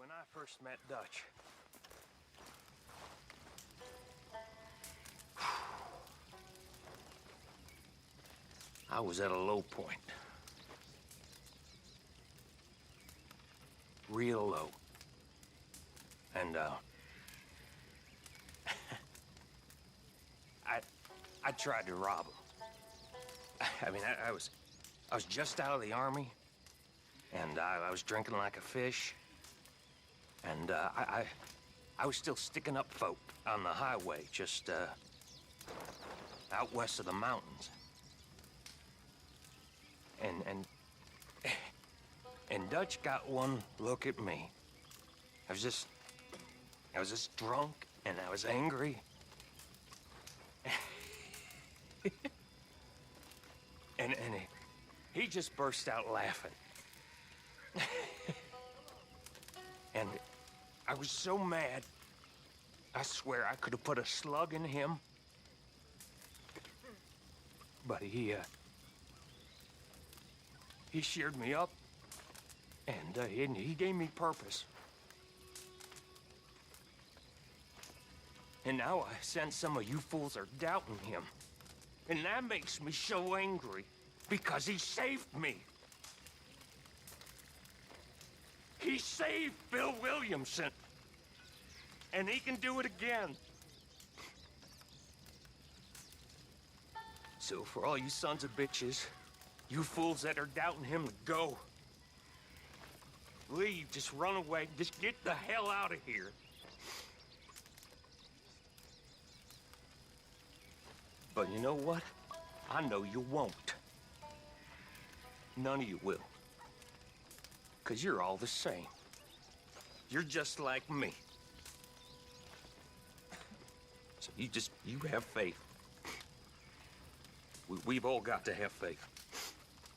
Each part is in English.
when I first met Dutch, I was at a low point. Real low. And, I tried to rob him. I mean, I was just out of the army, and I was drinking like a fish, and, I was still sticking up folk on the highway, just, out west of the mountains. And Dutch got one look at me. I was just drunk, and I was angry. and he just burst out laughing. And I was so mad, I swear I could have put a slug in him. But he cheered me up, and he gave me purpose. And now I sense some of you fools are doubting him. And that makes me so angry, because he saved me. He saved Bill Williamson. And he can do it again. So for all you sons of bitches, you fools that are doubting him, go. Leave, just run away, just get the hell out of here. But you know what? I know you won't. None of you will. 'Cause you're all the same. You're just like me. So you have faith. We've all got to have faith.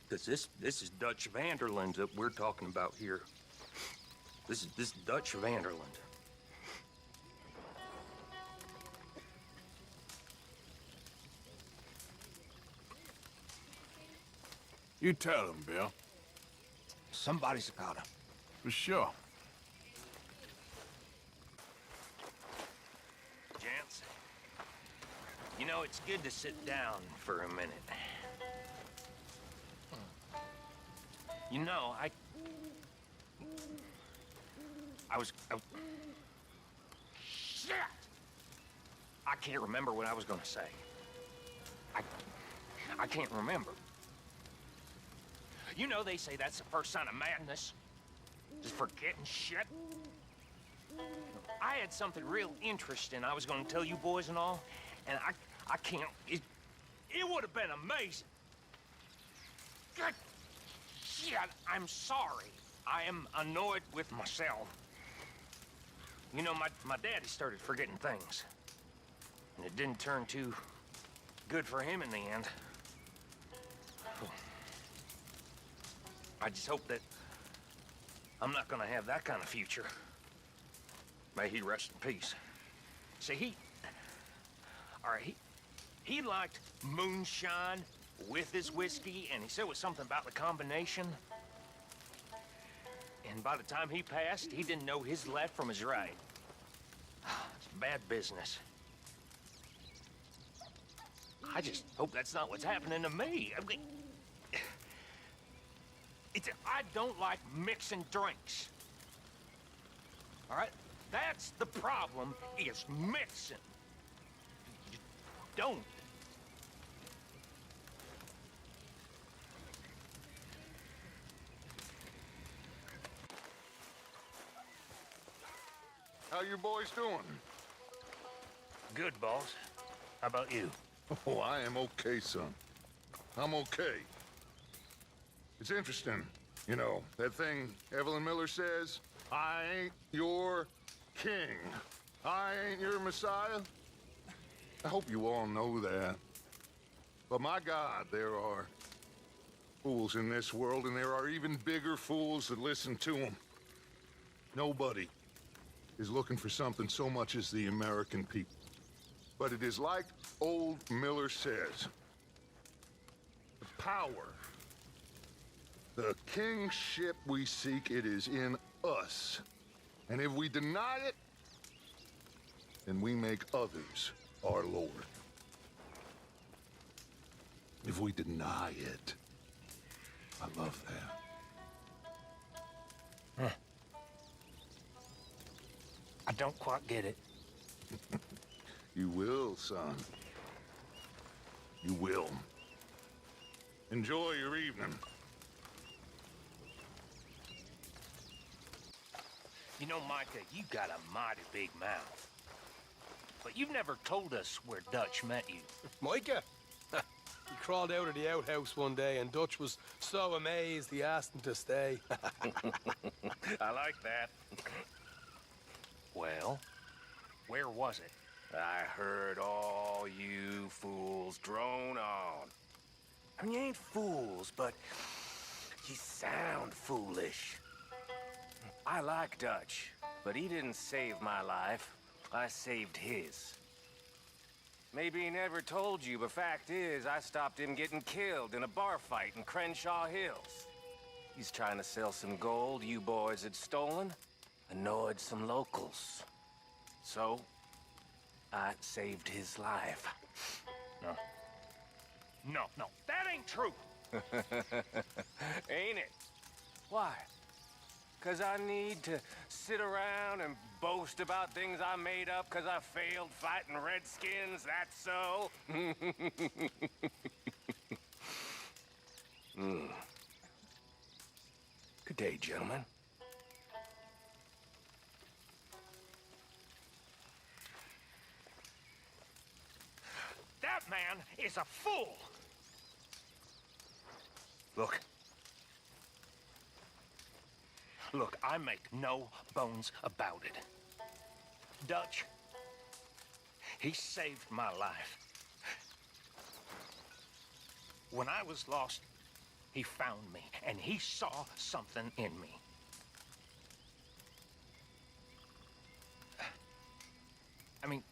'Cause this is Dutch Vanderland that we're talking about here. This is Dutch Vanderland. You tell him, Bill. Somebody's got him. For sure. Gents, you know, it's good to sit down for a minute. You know, I was... Shit! I can't remember what I was gonna say. I can't remember. You know, they say that's the first sign of madness. Just forgetting shit. I had something real interesting I was gonna tell you boys and all, and I can't... It would have been amazing. God, shit, I'm sorry. I am annoyed with myself. You know, my daddy started forgetting things. And it didn't turn too good for him in the end. I just hope that I'm not gonna have that kind of future. May he rest in peace. See, he liked moonshine with his whiskey, and he said it was something about the combination. And by the time he passed, he didn't know his left from his right. It's bad business. I just hope that's not what's happening to me. I mean, I don't like mixing drinks. All right? That's the problem, is mixing. You don't. How you boys doing? Good, boss. How about you? Oh, I am okay, son. I'm okay. It's interesting, you know, that thing Evelyn Miller says, I ain't your king. I ain't your messiah. I hope you all know that. But my God, there are fools in this world, and there are even bigger fools that listen to them. Nobody is looking for something so much as the American people. But it is like old Miller says, the power, the kingship we seek, it is in us. And if we deny it, then we make others our lord. If we deny it, I love that. I don't quite get it. You will, son. You will. Enjoy your evening. You know, Micah, you got a mighty big mouth. But you've never told us where Dutch met you. Micah? He crawled out of the outhouse one day and Dutch was so amazed he asked him to stay. I like that. Well, where was it? I heard all you fools drone on. I mean, you ain't fools, but you sound foolish. I like Dutch, but he didn't save my life. I saved his. Maybe he never told you, but fact is, I stopped him getting killed in a bar fight in Crenshaw Hills. He's trying to sell some gold you boys had stolen, annoyed some locals. So, I saved his life. No, that ain't true. Ain't it? Why? 'Cause I need to sit around and boast about things I made up 'cause I failed fighting Redskins, that's so? Good day, gentlemen. That man is a fool. Look, I make no bones about it. Dutch, he saved my life. When I was lost, he found me, and he saw something in me. I mean,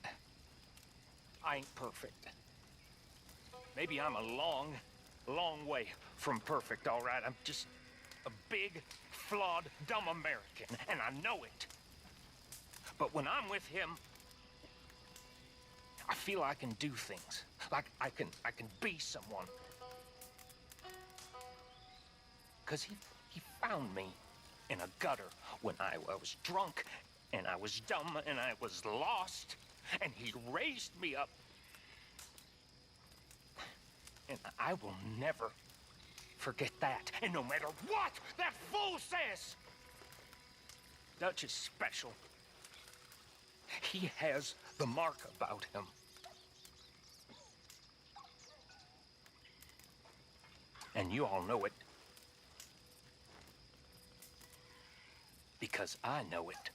I ain't perfect. Maybe I'm a long way from perfect, all right? I'm just a big, flawed, dumb American, and I know it. But when I'm with him, I feel I can do things. Like I can be someone. 'Cause he found me in a gutter when I was drunk, and I was dumb, and I was lost, and he raised me up. And I will never forget that. And no matter what that fool says, Dutch is special. He has the mark about him. And you all know it. Because I know it.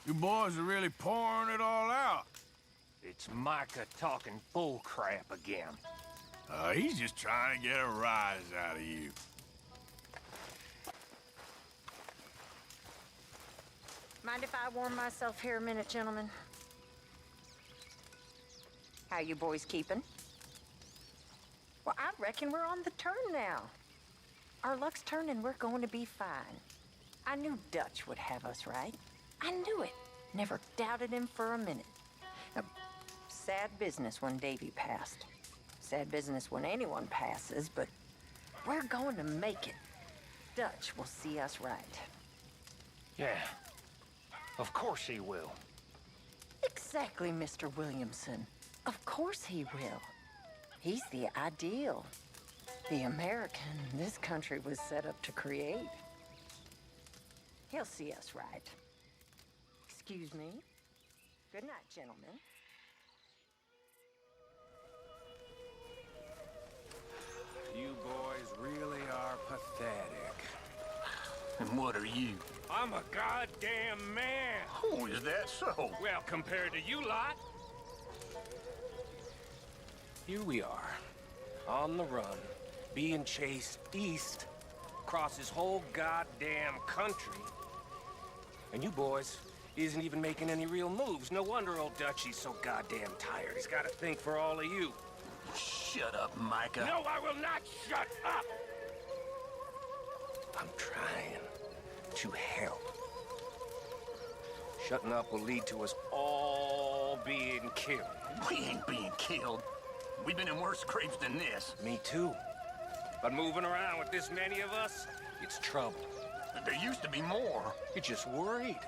You boys are really pouring it all out. It's Micah talking bull crap again. He's just trying to get a rise out of you. Mind if I warm myself here a minute, gentlemen? How you boys keeping? Well, I reckon we're on the turn now. Our luck's turning, we're going to be fine. I knew Dutch would have us right. I knew it. Never doubted him for a minute. Now, sad business when Davy passed. Sad business when anyone passes, but we're going to make it. Dutch will see us right. Yeah, of course he will. Exactly, Mr. Williamson. Of course he will. He's the ideal. The American this country was set up to create. He'll see us right. Excuse me. Good night, gentlemen. You boys really are pathetic. And what are you? I'm a goddamn man. Oh, is that so? Well, compared to you lot. Here we are, on the run, being chased east, across this whole goddamn country. And you boys, isn't even making any real moves. No wonder old Dutchie's so goddamn tired. He's got to think for all of you. Shut up, Micah. No, I will not shut up! I'm trying to help. Shutting up will lead to us all being killed. We ain't being killed. We've been in worse scrapes than this. Me too. But moving around with this many of us, it's trouble. There used to be more. You're just worried.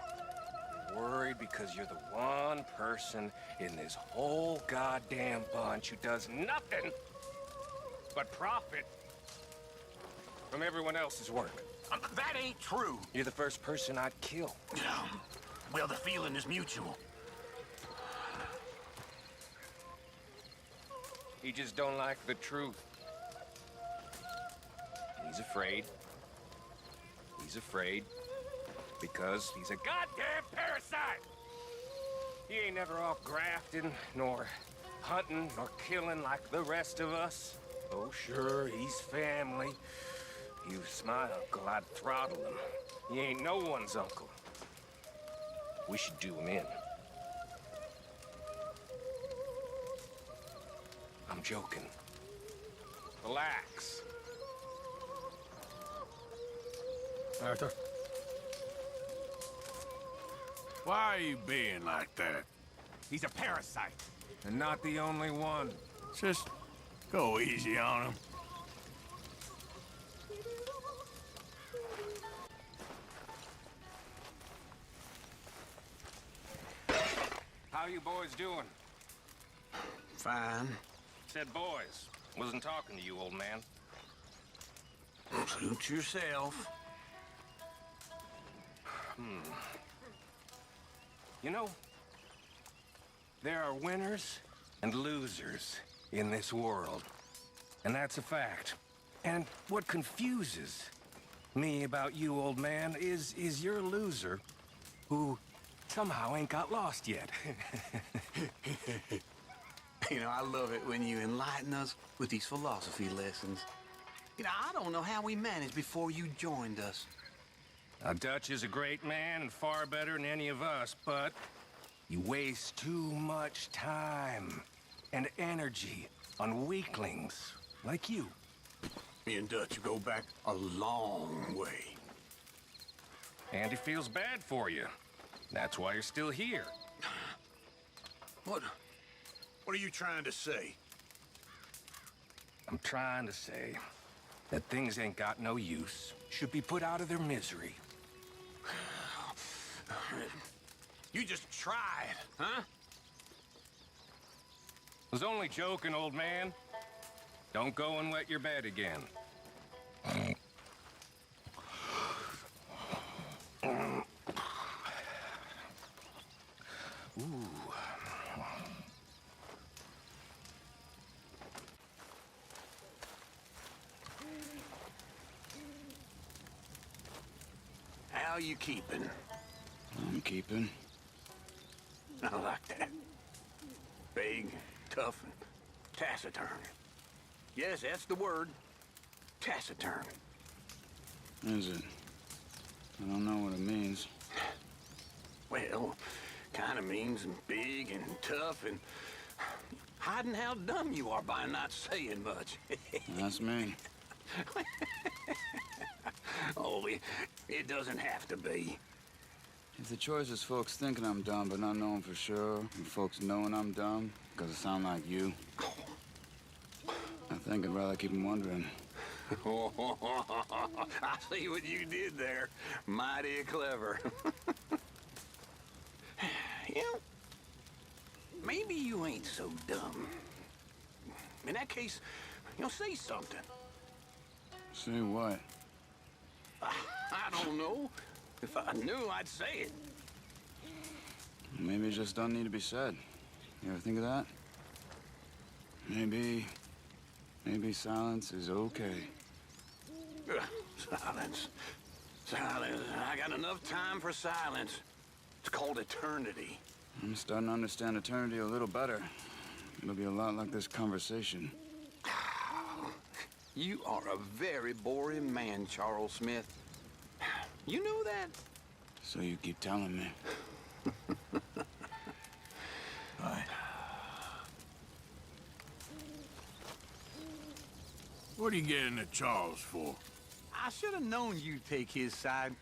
Worried because you're the one person in this whole goddamn bunch who does nothing but profit from everyone else's work. That ain't true. You're the first person I'd kill. Well, the feeling is mutual. He just don't like the truth. He's afraid. He's afraid because he's a goddamn parasite. He ain't never off grafting, nor hunting, nor killing like the rest of us. Oh, sure, he's family. He was my uncle, I'd throttle him. He ain't no one's uncle. We should do him in. I'm joking. Relax. Arthur. Why are you being like that? He's a parasite. And not the only one. Just go easy on him. How you boys doing? Fine. Said boys. Wasn't talking to you, old man. Suit yourself. You know, there are winners and losers in this world. And that's a fact. And what confuses me about you, old man, is you're a loser who somehow ain't got lost yet. You know, I love it when you enlighten us with these philosophy lessons. You know, I don't know how we managed before you joined us. Now, Dutch is a great man and far better than any of us, but you waste too much time and energy on weaklings like you. Me and Dutch go back a long way. And he feels bad for you. That's why you're still here. What are you trying to say? I'm trying to say that things ain't got no use, should be put out of their misery. You just tried, huh? Was only joking, old man. Don't go and wet your bed again. Ooh. How you keeping? I'm keeping. I like that. Big, tough, and taciturn. Yes, that's the word. Taciturn. Is it? I don't know what it means. Well, kind of means big and tough and hiding how dumb you are by not saying much. That's me. Oh, it doesn't have to be. If the choice is folks thinking I'm dumb but not knowing for sure, and folks knowing I'm dumb because I sound like you, I think I'd rather keep them wondering. I see what you did there. Mighty clever. You know, maybe you ain't so dumb. In that case, say something. Say what? I don't know. If I knew, I'd say it. Maybe it just don't need to be said. You ever think of that? Maybe silence is okay. Silence. Silence. I got enough time for silence. It's called eternity. I'm starting to understand eternity a little better. It'll be a lot like this conversation. You are a very boring man, Charles Smith. You know that? So you keep telling me. What are you getting at Charles for? I should have known you'd take his side.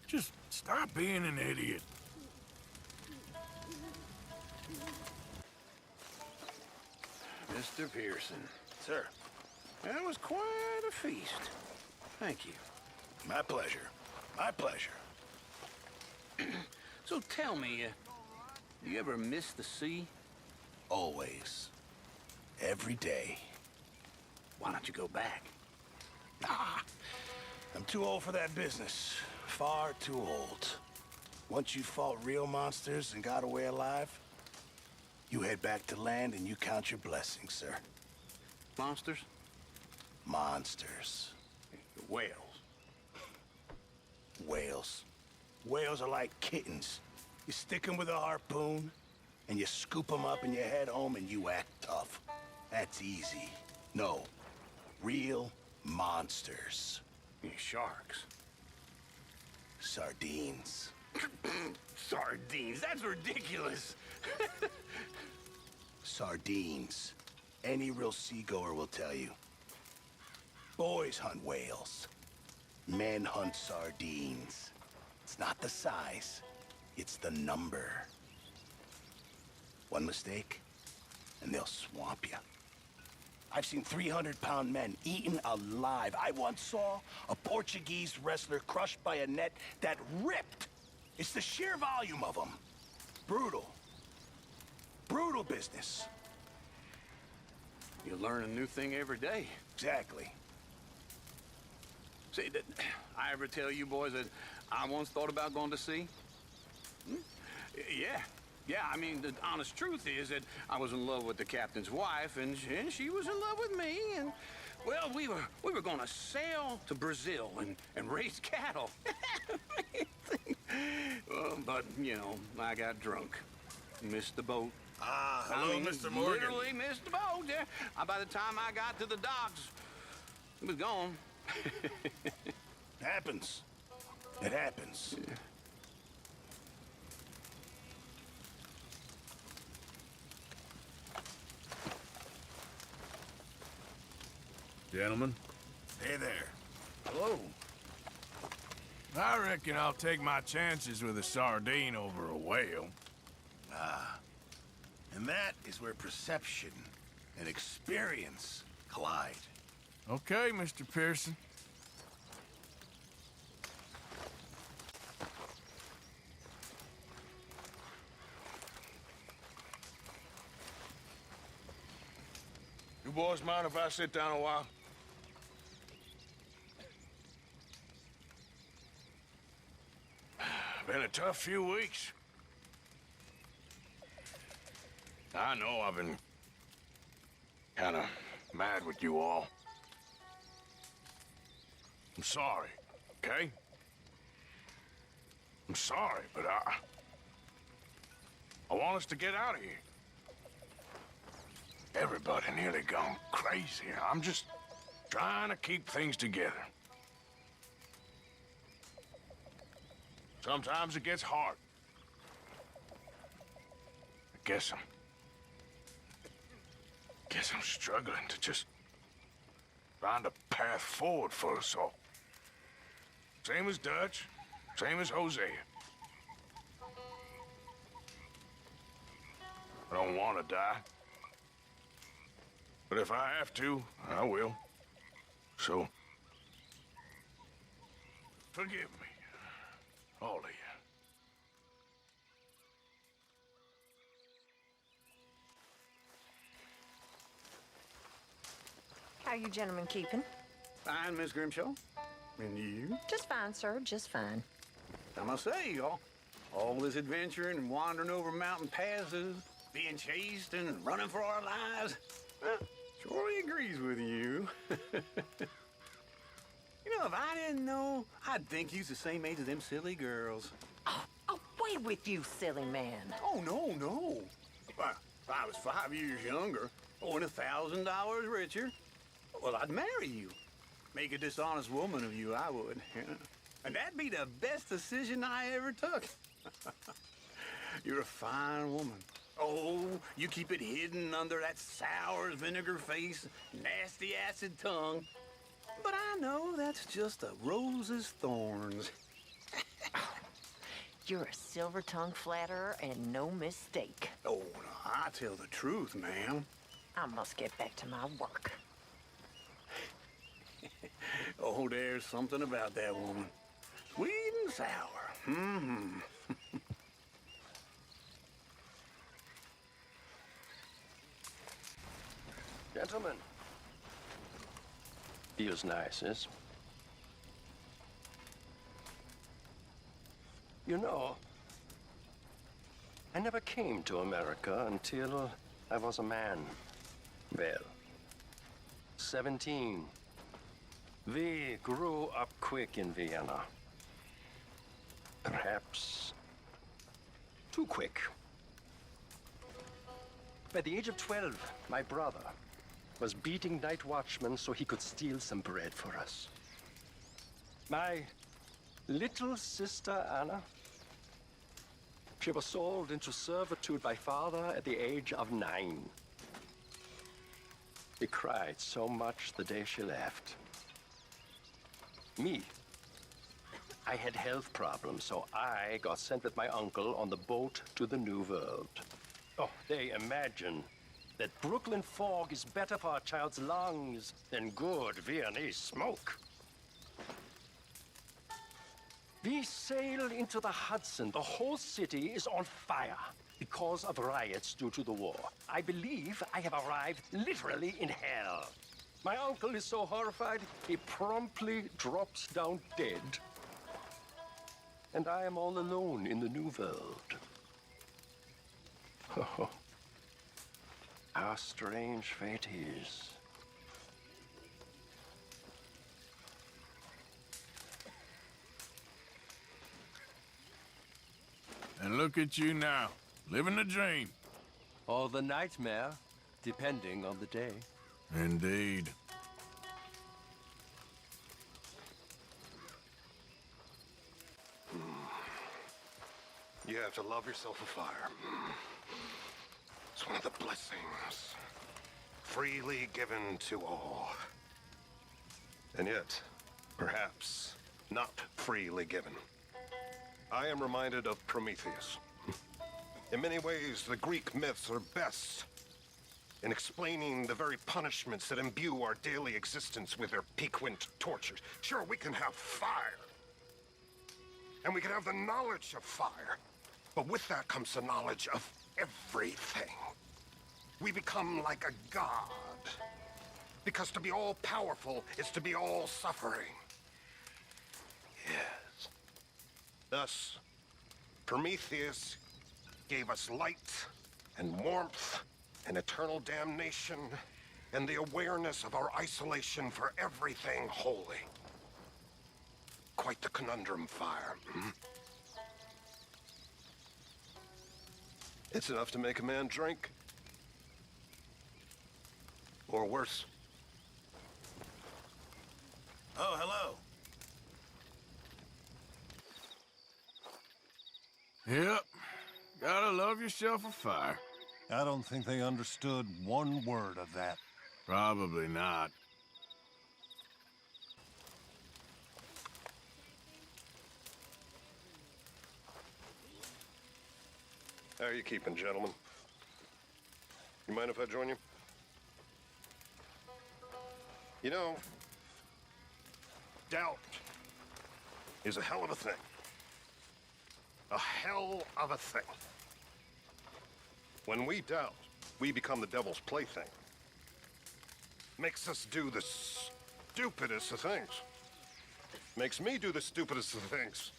Just stop being an idiot. Mr. Pearson, Sir, that was quite a feast. Thank you. my pleasure. My pleasure. So tell me, you ever miss the sea? Always. Every day. Why don't you go back? Nah. I'm too old for that business. Far too old. Once you fought real monsters and got away alive, you head back to land and you count your blessings, sir. Monsters? Monsters. Whales. Whales. Whales are like kittens. You stick them with a harpoon, and you scoop them up and you head home and you act tough. That's easy. No. Real monsters. Sharks. Sardines. Sardines, that's ridiculous. Sardines. Any real seagoer will tell you. Boys hunt whales. Men hunt sardines. It's not the size, it's the number. One mistake, and they'll swamp you. I've seen 300-pound men eaten alive. I once saw a Portuguese wrestler crushed by a net that ripped. It's the sheer volume of them. Brutal. Brutal business. You learn a new thing every day. Exactly. See, did I ever tell you boys that I once thought about going to sea? Yeah. Yeah, I mean, the honest truth is that I was in love with the captain's wife, and she was in love with me, and, well, we were gonna sail to Brazil and raise cattle. But, you know, I got drunk. Missed the boat. Hello, Mr. Morgan. Literally missed the boat, yeah. By the time I got to the docks, it was gone. Happens. It happens. Yeah. Gentlemen. Hey there. Hello. I reckon I'll take my chances with a sardine over a whale. And that is where perception and experience collide. Okay, Mr. Pearson. You boys mind if I sit down a while? Been a tough few weeks. I know I've been kind of mad with you all. I'm sorry, okay? I'm sorry, but I want us to get out of here. Everybody nearly gone crazy. I'm just trying to keep things together. Sometimes it gets hard. I guess I'm struggling to just find a path forward for us all. Same as Dutch, same as Hosea. I don't want to die. But if I have to, I will. So, forgive me, all of you. How you gentlemen keeping? Fine, Miss Grimshaw. And you? Just fine, sir, just fine. I must say, all this adventuring and wandering over mountain passes, being chased and running for our lives, well, Troy agrees with you. You know, if I didn't know, I'd think you's the same age as them silly girls. Oh, away with you, silly man. Oh, no. If I was 5 years younger, or $1,000 richer, well, I'd marry you. Make a dishonest woman of you, I would. And that'd be the best decision I ever took. You're a fine woman. Oh, you keep it hidden under that sour vinegar face, nasty acid tongue. But I know that's just a rose's thorns. You're a silver-tongued flatterer and no mistake. Oh, no, I tell the truth, ma'am. I must get back to my work. Oh, there's something about that woman. Sweet and sour. Mm-hmm. Gentlemen. Feels nice, yes? You know, I never came to America until I was a man. Well, 17. We grew up quick in Vienna. Perhaps too quick. By the age of 12, my brother was beating night watchmen so he could steal some bread for us. My little sister, Anna, she was sold into servitude by father at the age of 9. He cried so much the day she left. Me, I had health problems, so I got sent with my uncle on the boat to the New World. Oh, they imagine that Brooklyn fog is better for a child's lungs than good Viennese smoke. We sail into the Hudson. The whole city is on fire because of riots due to the war. I believe I have arrived literally in hell. My uncle is so horrified, he promptly drops down dead. And I am all alone in the New World. Oh, how strange fate is. And look at you now, living the dream. Or the nightmare, depending on the day. Indeed. You have to love yourself a fire. It's one of the blessings freely given to all. And yet, perhaps not freely given. I am reminded of Prometheus. In many ways, the Greek myths are best in explaining the very punishments that imbue our daily existence with their piquant tortures. Sure, we can have fire. And we can have the knowledge of fire. But with that comes the knowledge of everything. We become like a god. Because to be all-powerful is to be all-suffering. Yes. Thus, Prometheus gave us light and warmth and eternal damnation and the awareness of our isolation for everything holy. Quite the conundrum, fire. Hmm? It's enough to make a man drink. Or worse. Oh, hello. Yep. Gotta love yourself a fire. I don't think they understood one word of that. Probably not. How are you keeping, gentlemen? You mind if I join you? You know, doubt is a hell of a thing. A hell of a thing. When we doubt, we become the devil's plaything. Makes us do the stupidest of things. Makes me do the stupidest of things.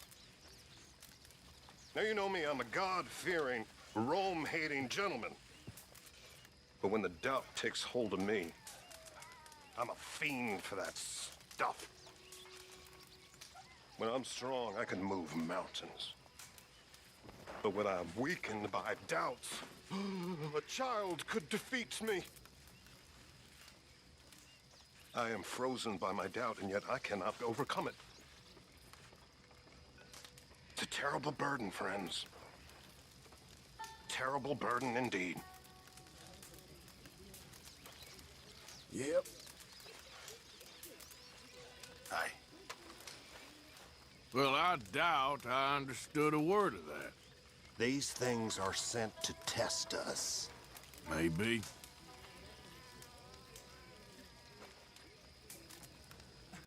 Now, you know me, I'm a God-fearing, Rome-hating gentleman. But when the doubt takes hold of me, I'm a fiend for that stuff. When I'm strong, I can move mountains. But when I'm weakened by doubts, a child could defeat me. I am frozen by my doubt, and yet I cannot overcome it. It's a terrible burden, friends. Terrible burden indeed. Yep. Well, I doubt I understood a word of that. These things are sent to test us. Maybe.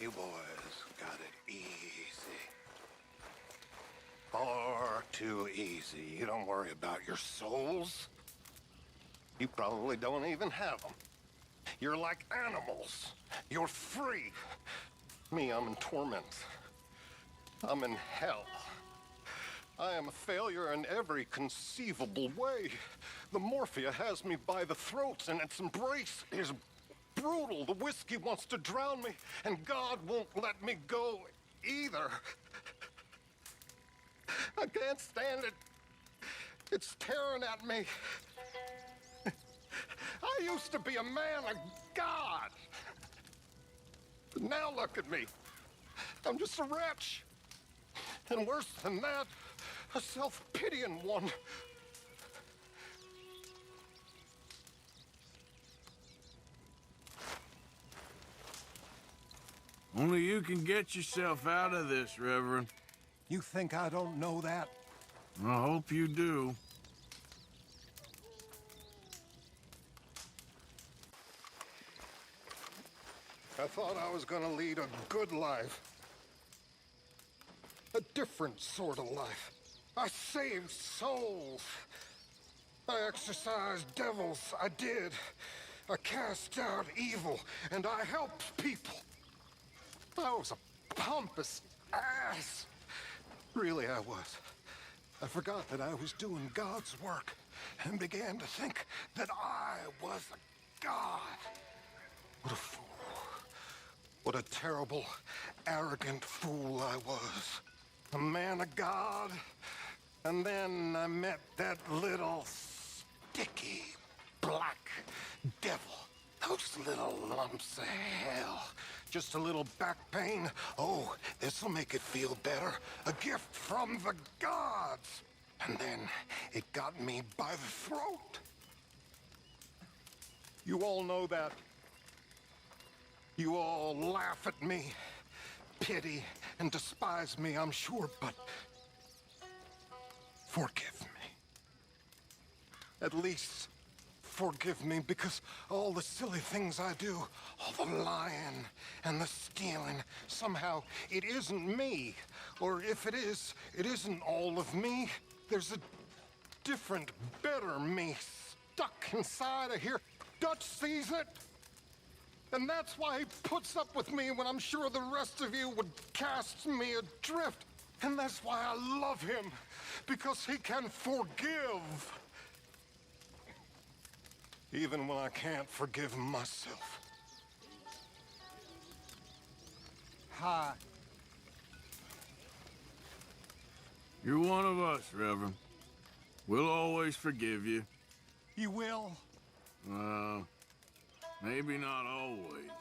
You boys got it easy. Far too easy. You don't worry about your souls. You probably don't even have them. You're like animals. You're free. Me, I'm in torment. I'm in hell. I am a failure in every conceivable way. The morphia has me by the throats, and its embrace is brutal. The whiskey wants to drown me, and God won't let me go either. I can't stand it. It's tearing at me. I used to be a man of God. But now look at me. I'm just a wretch. And worse than that, a self-pitying one. Only you can get yourself out of this, Reverend. You think I don't know that? I hope you do. I thought I was gonna lead a good life. A different sort of life. I saved souls. I exorcised devils. I did. I cast out evil, and I helped people. I was a pompous ass. Really, I was. I forgot that I was doing God's work and began to think that I was a god. What a fool. What a terrible, arrogant fool I was. A man of God. And then I met that little sticky black devil. Those little lumps of hell. Just a little back pain. Oh, this'll make it feel better. A gift from the gods. And then it got me by the throat. You all know that. You all laugh at me, pity and despise me, I'm sure, but forgive me. At least forgive me, because all the silly things I do, all the lying and the stealing, somehow it isn't me. Or if it is, it isn't all of me. There's a different, better me stuck inside of here. Dutch sees it. And that's why he puts up with me when I'm sure the rest of you would cast me adrift. And that's why I love him, because he can forgive. Even when I can't forgive myself. Hi. You're one of us, Reverend. We'll always forgive you. You will? Maybe not always.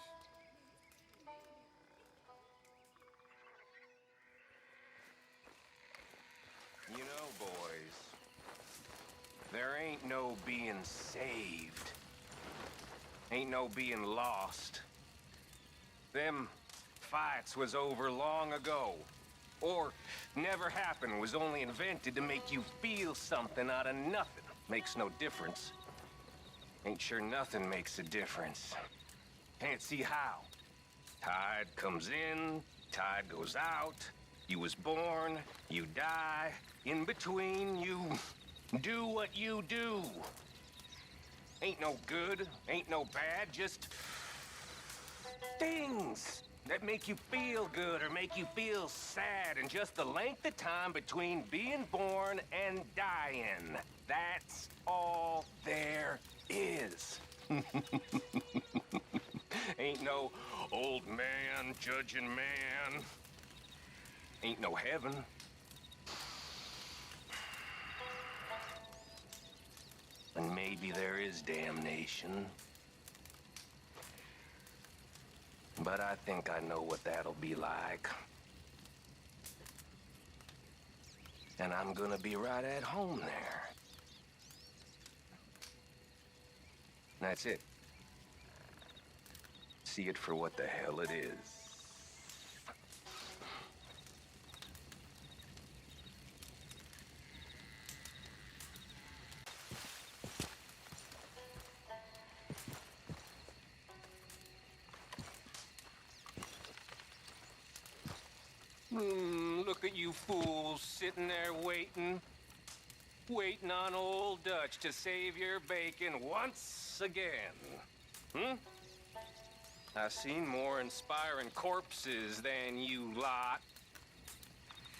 You know, boys, there ain't no being saved. Ain't no being lost. Them fights was over long ago. Or never happened, was only invented to make you feel something out of nothing. Makes no difference. Ain't sure nothing makes a difference. Can't see how. Tide comes in, tide goes out. You was born, you die. In between, you do what you do. Ain't no good, ain't no bad, just things that make you feel good or make you feel sad, and just the length of time between being born and dying. That's all there is. Ain't no old man judging man. Ain't no heaven. And maybe there is damnation. But I think I know what that'll be like. And I'm gonna be right at home there. That's it. See it for what the hell it is. Look at you fools sitting there waiting. Waiting on old Dutch to save your bacon once again. I've seen more inspiring corpses than you lot.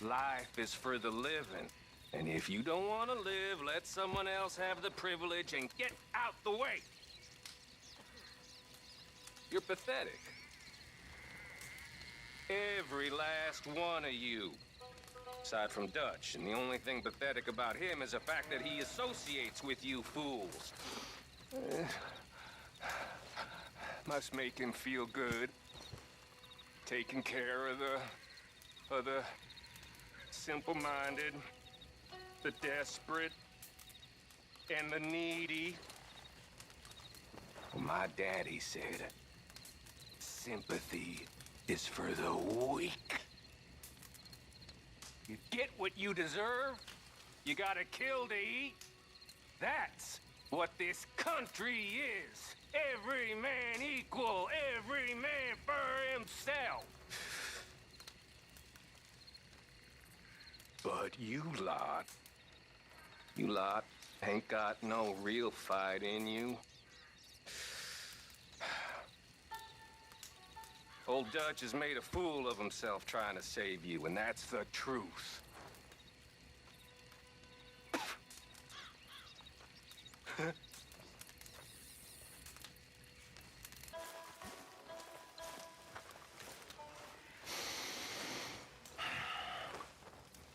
Life is for the living. And if you don't want to live, let someone else have the privilege and get out the way. You're pathetic. Every last one of you. Aside from Dutch, and the only thing pathetic about him is the fact that he associates with you fools. Must make him feel good. Taking care of the simple-minded, the desperate, and the needy. Well, my daddy said, sympathy is for the weak. You get what you deserve, you gotta kill to eat. That's what this country is. Every man equal, every man for himself. But you lot ain't got no real fight in you. Old Dutch has made a fool of himself trying to save you, and that's the truth.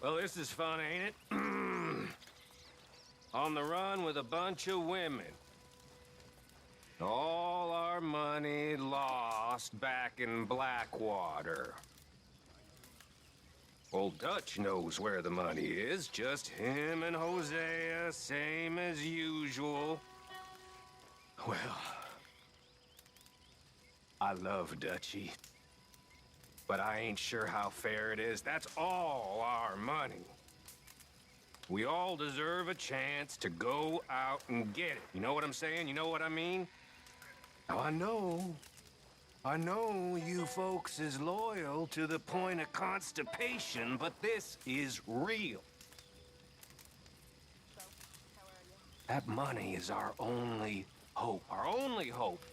Well, this is fun, ain't it? On the run with a bunch of women. All our money lost back in Blackwater. Old Dutch knows where the money is, just him and Hosea, same as usual. Well, I love Dutchy, but I ain't sure how fair it is. That's all our money. We all deserve a chance to go out and get it. You know what I'm saying? You know what I mean? Now, I know you folks is loyal to the point of constipation, but this is real. That money is our only hope. Our only hope.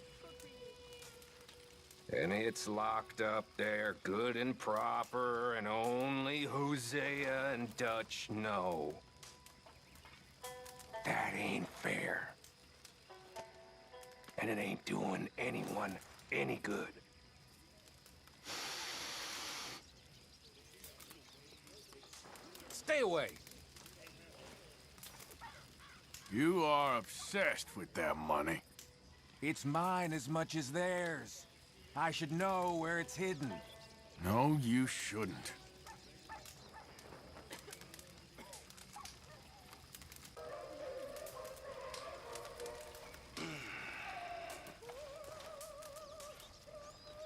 And it's locked up there, good and proper, and only Hosea and Dutch know. That ain't fair. And it ain't doing anyone any good. Stay away. You are obsessed with that money. It's mine as much as theirs. I should know where it's hidden. No, you shouldn't.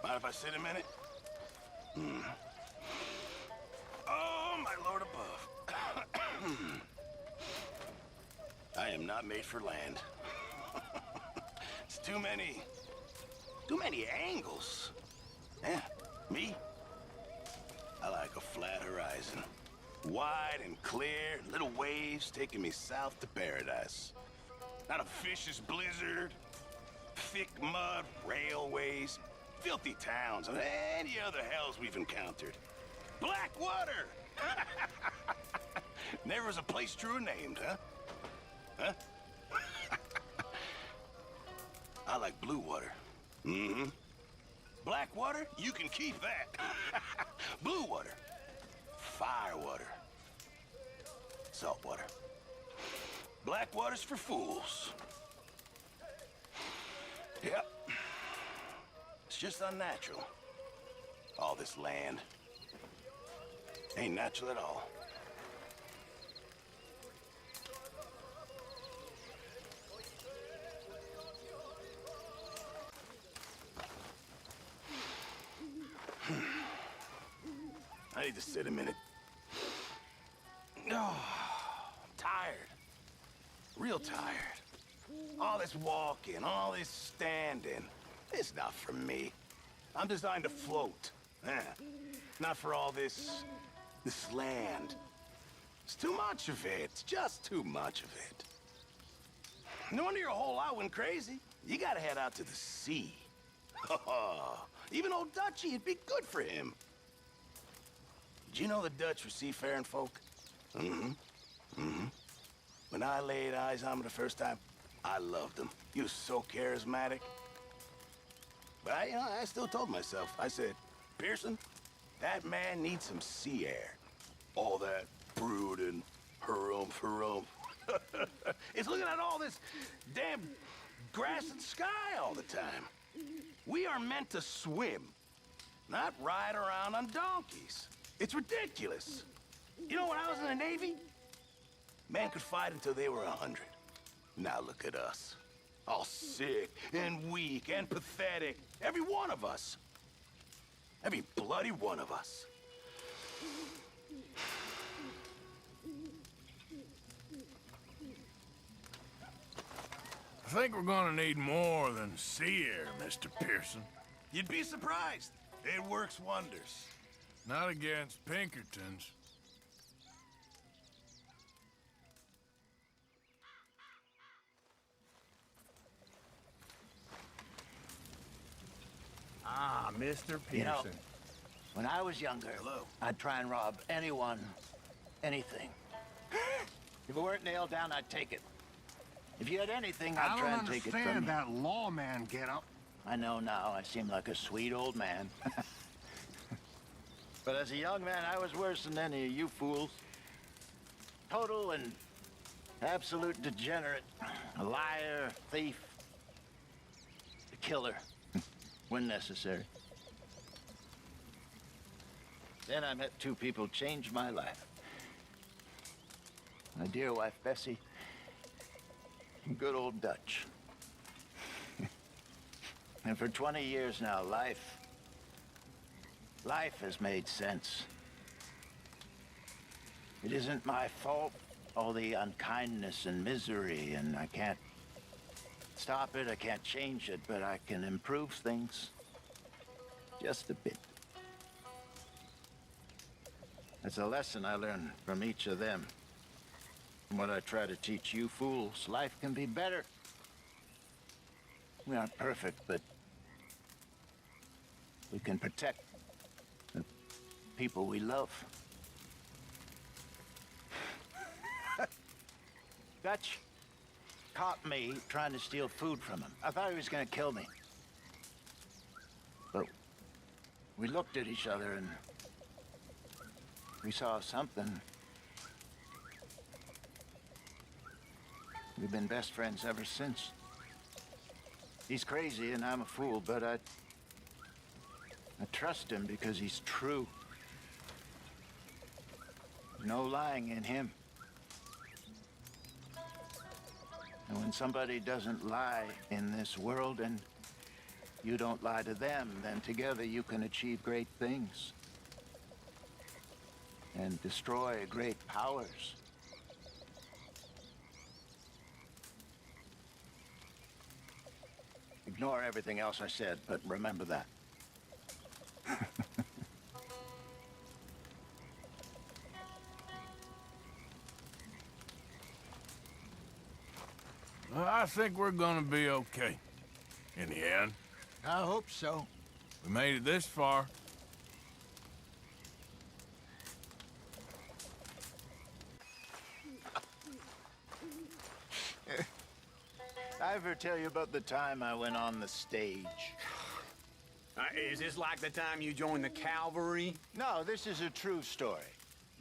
Mind if I sit a minute? Oh, my lord above. I am not made for land. It's too many angles. Yeah, me? I like a flat horizon. Wide and clear, little waves taking me south to paradise. Not a vicious blizzard, thick mud, railways, filthy towns, and any other hells we've encountered. Blackwater! Never was a place truer named, huh? Huh? I like blue water. Mm-hmm. Blackwater, you can keep that. Blue water. Fire water. Salt water. Blackwater's for fools. Yep. It's just unnatural. All this land. Ain't natural at all. I need to sit a minute. Oh, I'm tired. Real tired. All this walking, all this standing. It's not for me. I'm designed to float. Not for all this land. It's too much of it. It's just too much of it. No wonder your whole lot went crazy. You gotta head out to the sea. Even old Dutchy, it'd be good for him. Did you know the Dutch were seafaring folk? When I laid eyes on him the first time, I loved him. He was so charismatic. But I still told myself, I said, Pearson, that man needs some sea air. All that brooding, harumph. It's looking at all this damn grass and sky all the time. We are meant to swim, not ride around on donkeys. It's ridiculous. You know, when I was in the Navy, men could fight until they were 100. Now look at us. All sick and weak and pathetic. Every one of us. Every bloody one of us. I think we're gonna need more than sea air, Mr. Pearson. You'd be surprised. It works wonders. Not against Pinkertons. Ah, Mr. Pearson. You know, when I was younger, I'd try and rob anyone, anything. If it weren't nailed down, I'd take it. If you had anything, I'd try and take it from you. I don't understand that lawman get-up. I know now, I seem like a sweet old man. But as a young man, I was worse than any of you fools. Total and absolute degenerate. A liar, thief, a killer, when necessary. Then I met two people who changed my life. My dear wife, Bessie, and good old Dutch. And for 20 years now, life has made sense. It isn't my fault, all the unkindness and misery, and I can't stop it, I can't change it, but I can improve things just a bit. That's a lesson I learned from each of them. And what I try to teach you fools, life can be better. We aren't perfect, but we can protect the people we love. Dutch caught me trying to steal food from him. I thought he was gonna kill me. But we looked at each other and we saw something. We've been best friends ever since. He's crazy and I'm a fool, but I trust him because he's true. No lying in him. And when somebody doesn't lie in this world and you don't lie to them, then together you can achieve great things and destroy great powers. Ignore everything else I said, but remember that. Well, I think we're gonna be okay. In the end. I hope so. We made it this far. I ever tell you about the time I went on the stage? Is this like the time you joined the cavalry? No, this is a true story.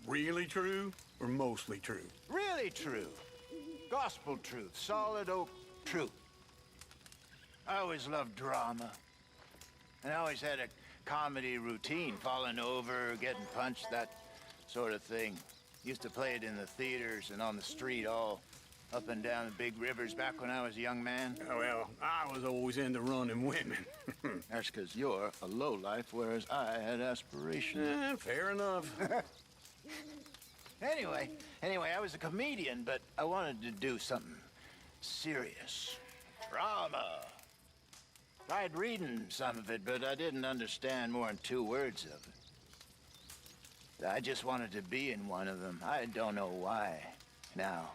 Really true or mostly true? Really true. Gospel truth, solid oak truth. I always loved drama. And I always had a comedy routine, falling over, getting punched, that sort of thing. Used to play it in the theaters and on the street, all up and down the big rivers back when I was a young man. Oh, well, I was always into running women. That's because you're a lowlife, whereas I had aspirations. Fair enough. Anyway, I was a comedian, but I wanted to do something serious. Drama. Tried reading some of it, but I didn't understand more than 2 words of it. I just wanted to be in one of them. I don't know why now.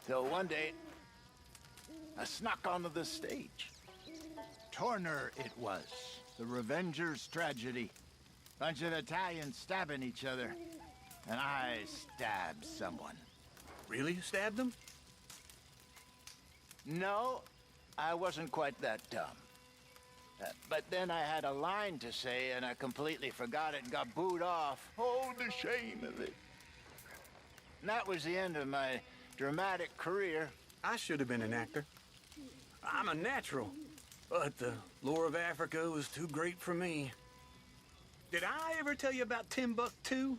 So one day, I snuck onto the stage. Turner it was. The Revenger's Tragedy. Bunch of Italians stabbing each other. And I stabbed someone. Really stabbed them? No, I wasn't quite that dumb. But then I had a line to say, and I completely forgot it and got booed off. Oh, the shame of it. And that was the end of my dramatic career. I should have been an actor. I'm a natural. But the lore of Africa was too great for me. Did I ever tell you about Timbuktu?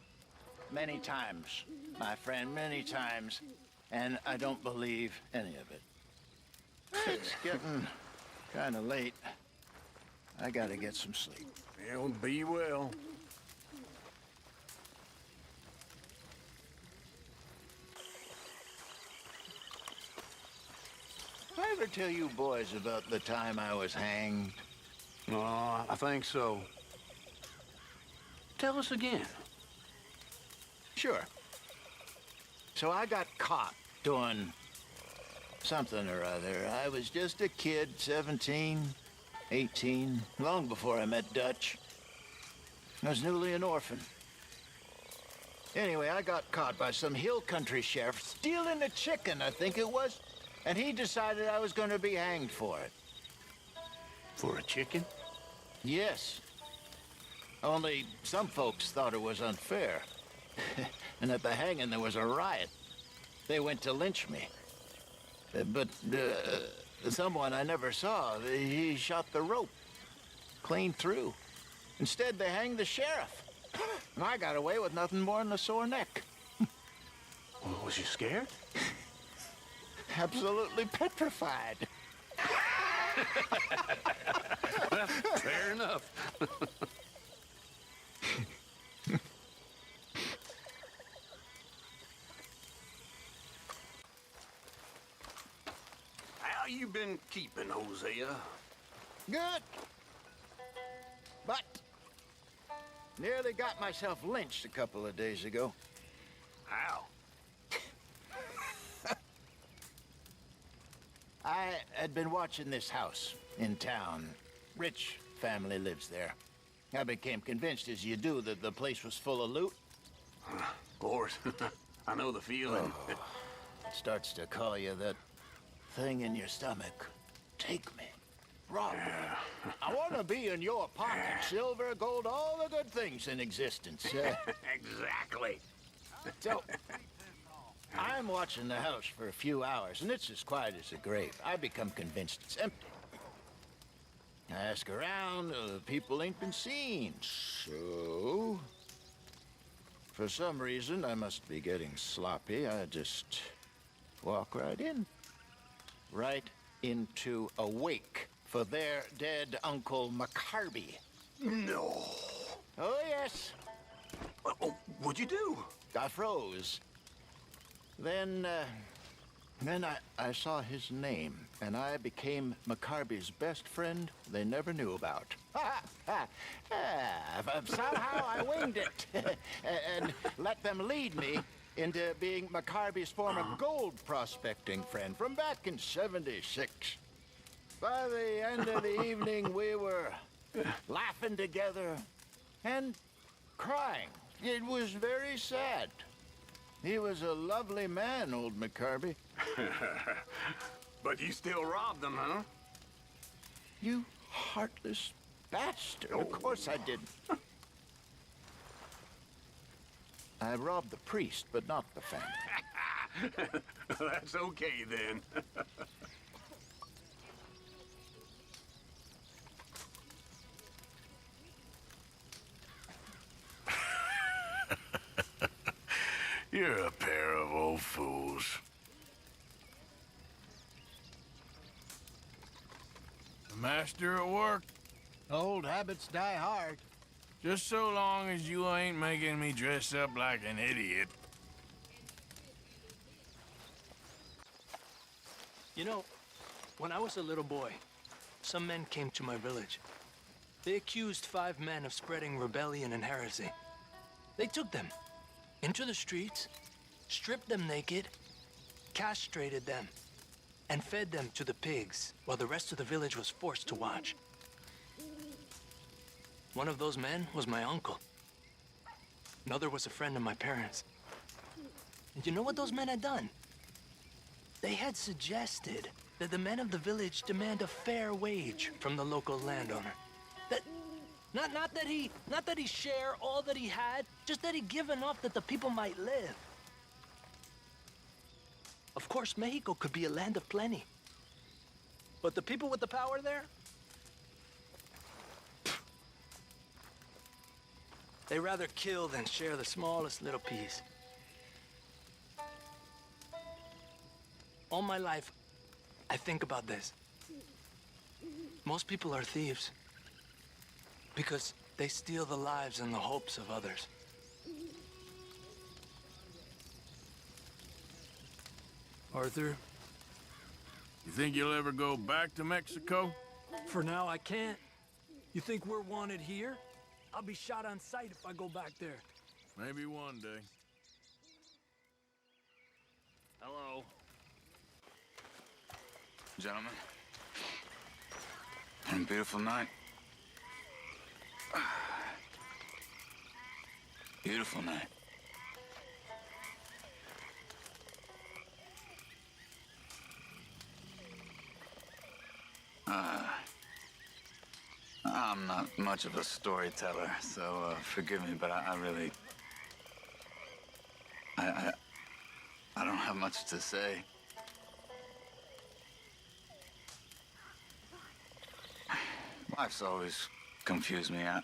Many times, my friend, many times. And I don't believe any of it. It's getting kind of late. I gotta get some sleep. Well, be well. Did I ever tell you boys about the time I was hanged? Oh, I think so. Tell us again. Sure. So I got caught doing something or other. I was just a kid, 17, 18, long before I met Dutch. I was newly an orphan. Anyway, I got caught by some hill country sheriff stealing a chicken, I think it was, and he decided I was going to be hanged for it. For a chicken? Yes. Only some folks thought it was unfair. And at the hanging, there was a riot. They went to lynch me. But someone I never saw, he shot the rope clean through. Instead, they hanged the sheriff. And I got away with nothing more than a sore neck. Well, was you scared? Absolutely petrified. Well, fair enough. How you been keeping, Hosea? Good. But nearly got myself lynched a couple of days ago. How? I had been watching this house in town. Rich family lives there. I became convinced, as you do, that the place was full of loot. Of course. I know the feeling. Oh, it starts to call you that thing in your stomach. Take me. Rob me. I want to be in your pocket. Silver, gold, all the good things in existence. Exactly. So, I'm watching the house for a few hours, and it's as quiet as a grave. I become convinced it's empty. I ask around, people ain't been seen. So, for some reason, I must be getting sloppy. I just walk right in. Right into a wake for their dead Uncle McCarby. No. Oh, yes. Oh, what'd you do? I froze. Then I saw his name, and I became McCarby's best friend they never knew about. Somehow I winged it and let them lead me into being McCarby's former gold prospecting friend from back in '76. By the end of the evening, we were laughing together and crying. It was very sad. He was a lovely man, old McCarby. But you still robbed them, huh? You heartless bastard. Of course I didn't. I robbed the priest, but not the family. That's okay, then. You're a pair of old fools. The master at work? Old habits die hard. Just so long as you ain't making me dress up like an idiot. You know, when I was a little boy, some men came to my village. They accused 5 men of spreading rebellion and heresy. They took them into the streets, stripped them naked, castrated them, and fed them to the pigs while the rest of the village was forced to watch. One of those men was my uncle. Another was a friend of my parents. And you know what those men had done? They had suggested that the men of the village demand a fair wage from the local landowner. That not that he share all that he had, just that he give enough that the people might live. Of course, Mexico could be a land of plenty. But the people with the power there, they rather kill than share the smallest little piece. All my life, I think about this. Most people are thieves because they steal the lives and the hopes of others. Arthur, you think you'll ever go back to Mexico? For now, I can't. You think we're wanted here? I'll be shot on sight if I go back there. Maybe one day. Hello. Gentlemen, what a beautiful night. Beautiful night. I'm not much of a storyteller, so forgive me, but I really... I don't have much to say. Life's always confused me. I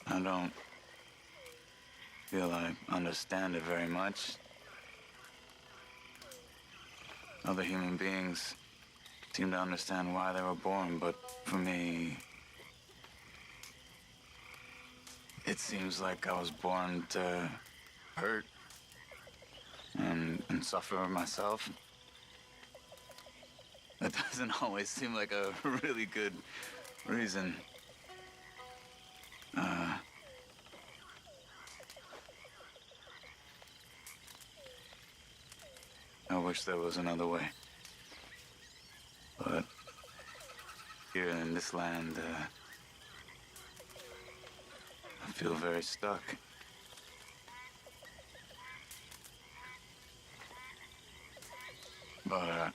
don't feel I understand it very much. Other human beings seem to understand why they were born, but for me, it seems like I was born to hurt and suffer myself. That doesn't always seem like a really good reason. I wish there was another way. But here in this land, I feel very stuck. But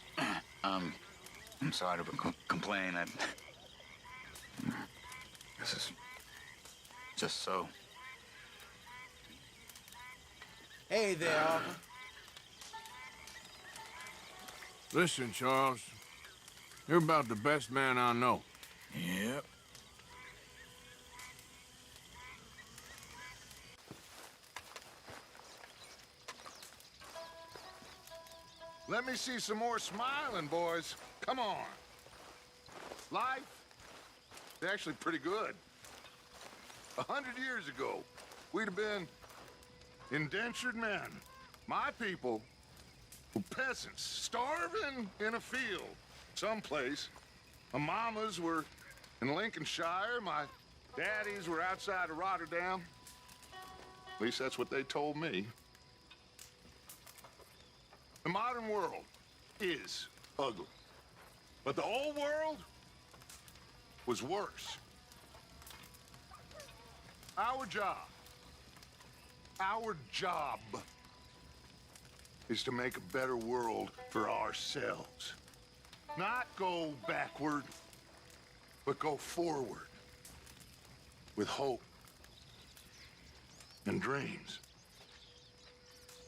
I'm sorry to complain. This is just so. Hey there, Arthur. Listen, Charles. You're about the best man I know. Yep. Let me see some more smiling, boys. Come on. Life is actually pretty good. 100 years ago, we'd have been indentured men. My people were peasants, starving in a field someplace. My mamas were in Lincolnshire. My daddies were outside of Rotterdam. At least that's what they told me. The modern world is ugly. But the old world was worse. Our job is to make a better world for ourselves. Not go backward, but go forward with hope and dreams.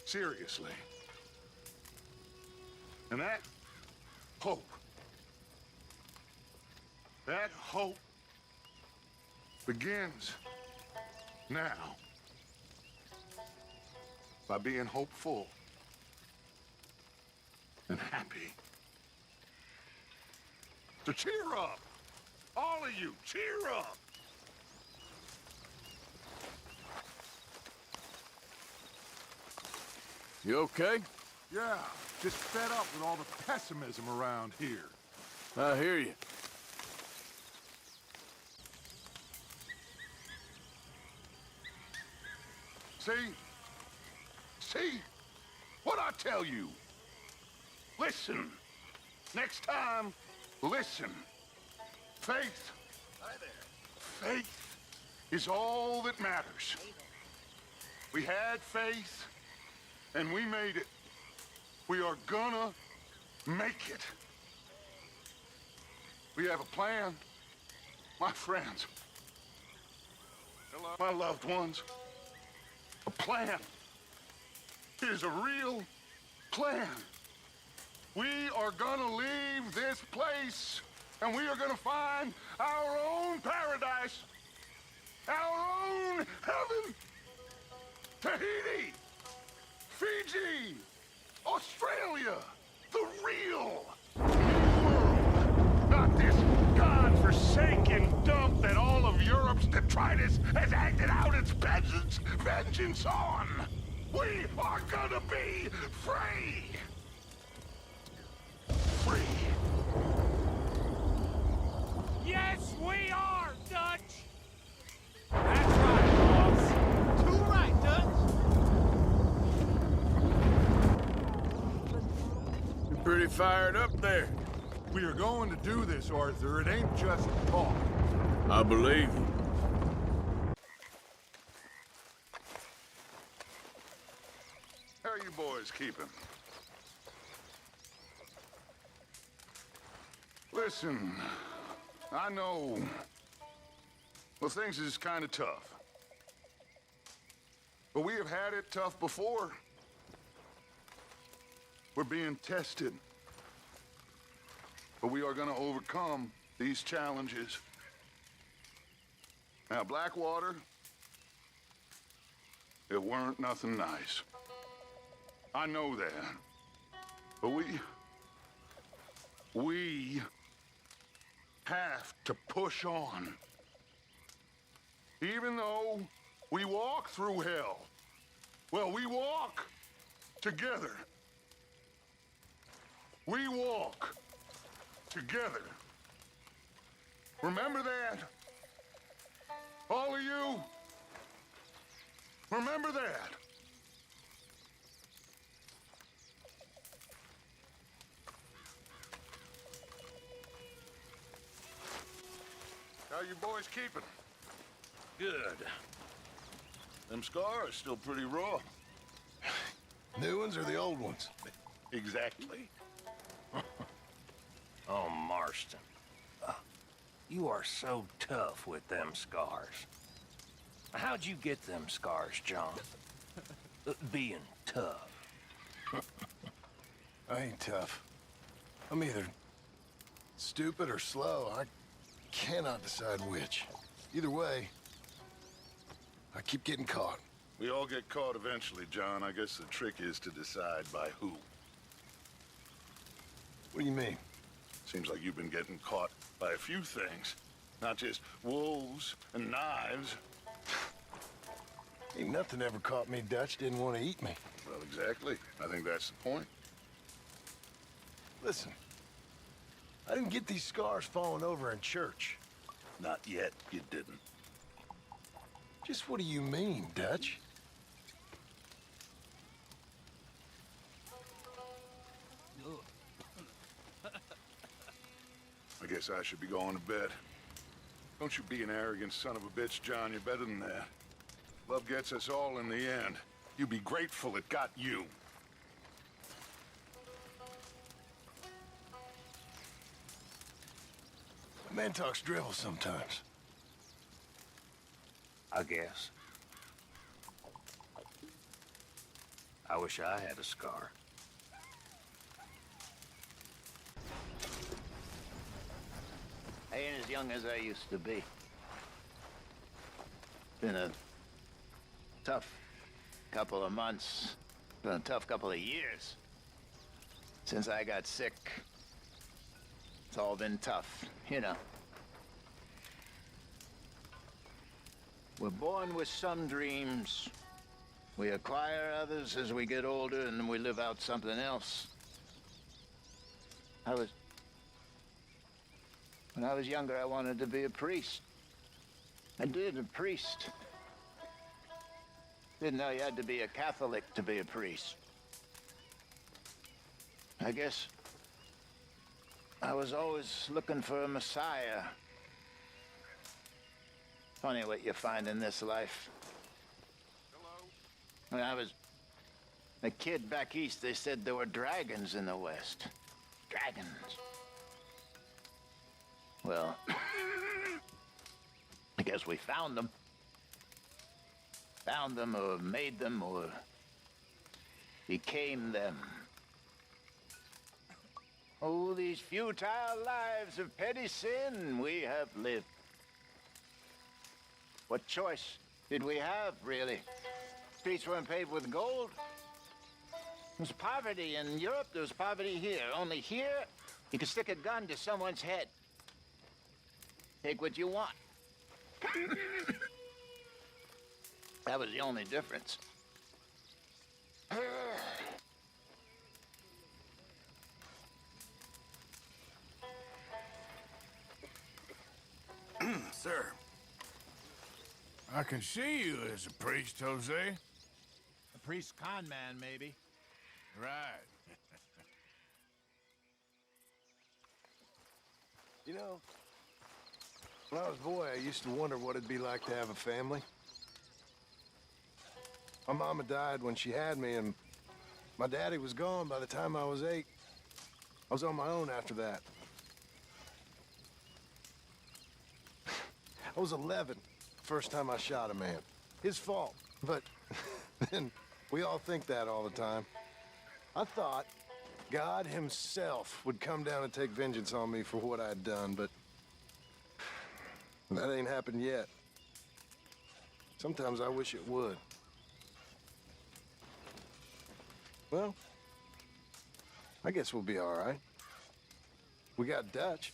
Seriously. And that hope begins now by being hopeful and happy. So cheer up, all of you, cheer up. You okay? Yeah, just fed up with all the pessimism around here. I hear you. See? See? What'd I tell you? Listen. Next time, listen. Faith. Hi there. Faith is all that matters. We had faith, and we made it. We are gonna make it. We have a plan, my friends, my loved ones. A plan. It is a real plan. We are gonna leave this place, and we are gonna find our own paradise, our own heaven. Tahiti, Fiji, Australia, the real world, not this godforsaken dump that all of Europe's detritus has acted out its vengeance on. We are gonna be free. Free. Yes, we are, Dutch! That's right, boss. Too right, Dutch. You're pretty fired up there. We are going to do this, Arthur. It ain't just talk. I believe you. How are you boys keeping? Listen, I know, well, things is kind of tough. But we have had it tough before. We're being tested. But we are going to overcome these challenges. Now, Blackwater, it weren't nothing nice. I know that. But we have to push on. Even though we walk through hell. Well, we walk together. We walk together. Remember that? All of you? Remember that? How you boys keeping? Good. Them scars still pretty raw. New ones or the old ones? Exactly. Oh, Marston. You are so tough with them scars. How'd you get them scars, John? Being tough. I ain't tough. I'm either stupid or slow. I cannot decide which. Either way, I keep getting caught. We all get caught eventually, John. I guess the trick is to decide by who. What do you mean? Seems like you've been getting caught by a few things. Not just wolves and knives. Ain't nothing ever caught me Dutch didn't want to eat me. Well, exactly. I think that's the point. Listen, I didn't get these scars falling over in church. Not yet, you didn't. Just what do you mean, Dutch? I guess I should be going to bed. Don't you be an arrogant son of a bitch, John. You're better than that. Love gets us all in the end. You be grateful it got you. A man talks drivel sometimes. I guess. I wish I had a scar. I ain't as young as I used to be. Been a tough couple of months. Been a tough couple of years. Since I got sick. It's all been tough, you know. We're born with some dreams. We acquire others as we get older, and then we live out something else. When I was younger, I wanted to be a priest. I did, a priest. Didn't know you had to be a Catholic to be a priest. I guess I was always looking for a messiah. Funny what you find in this life. When I was a kid back east, they said there were dragons in the West. Dragons. Well, I guess we found them. Found them, or made them, or became them. Oh, these futile lives of petty sin we have lived. What choice did we have, really? Streets weren't paved with gold. There's poverty in Europe, there's poverty here. Only here, you can stick a gun to someone's head. Take what you want. That was the only difference. Sir, I can see you as a priest, Jose. A priest con man, maybe. Right. You know, when I was a boy, I used to wonder what it'd be like to have a family. My mama died when she had me, and my daddy was gone by the time I was 8. I was on my own after that. I was 11, first time I shot a man. His fault, but then we all think that all the time. I thought God himself would come down and take vengeance on me for what I'd done, but that ain't happened yet. Sometimes I wish it would. Well, I guess we'll be all right. We got Dutch.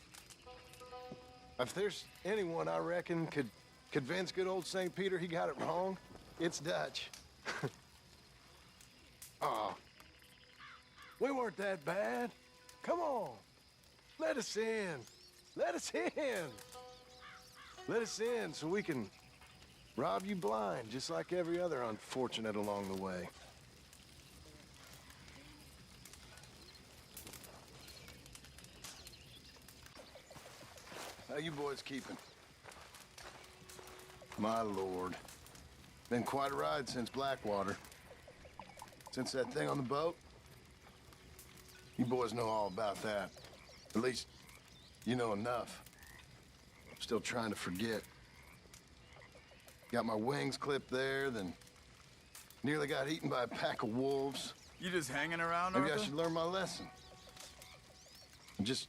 If there's anyone I reckon could convince good old St. Peter he got it wrong, it's Dutch. Oh, we weren't that bad. Come on, let us in. Let us in. Let us in so we can rob you blind, just like every other unfortunate along the way. How you boys keeping? My lord. Been quite a ride since Blackwater. Since that thing on the boat. You boys know all about that. At least, you know enough. I'm still trying to forget. Got my wings clipped there, then nearly got eaten by a pack of wolves. You just hanging around, Maybe Arthur? I should learn my lesson. And just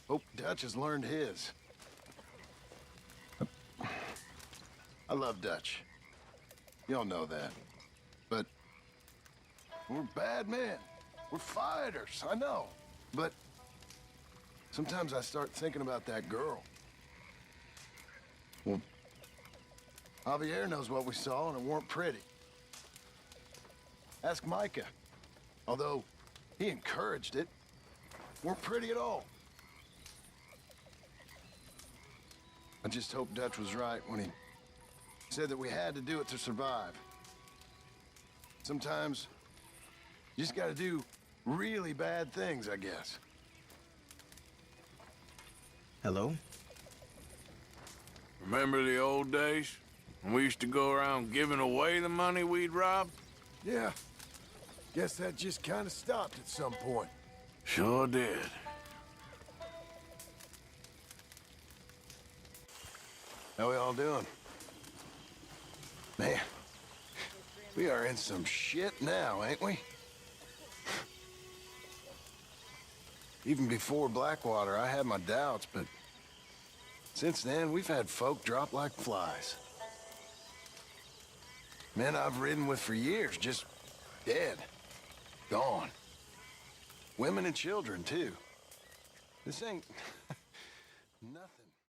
hope Dutch has learned his. I love Dutch. Y'all know that. But we're bad men. We're fighters, I know. But sometimes I start thinking about that girl. Well, Javier knows what we saw, and it weren't pretty. Ask Micah. Although he encouraged it, weren't pretty at all. I just hope Dutch was right when he said that we had to do it to survive. Sometimes you just gotta do really bad things, I guess. Hello? Remember the old days? When we used to go around giving away the money we'd robbed? Yeah. Guess that just kind of stopped at some point. Sure did. How we all doing? Man, we are in some shit now, ain't we? Even before Blackwater, I had my doubts, but since then, we've had folk drop like flies. Men I've ridden with for years, just dead. Gone. Women and children, too. This ain't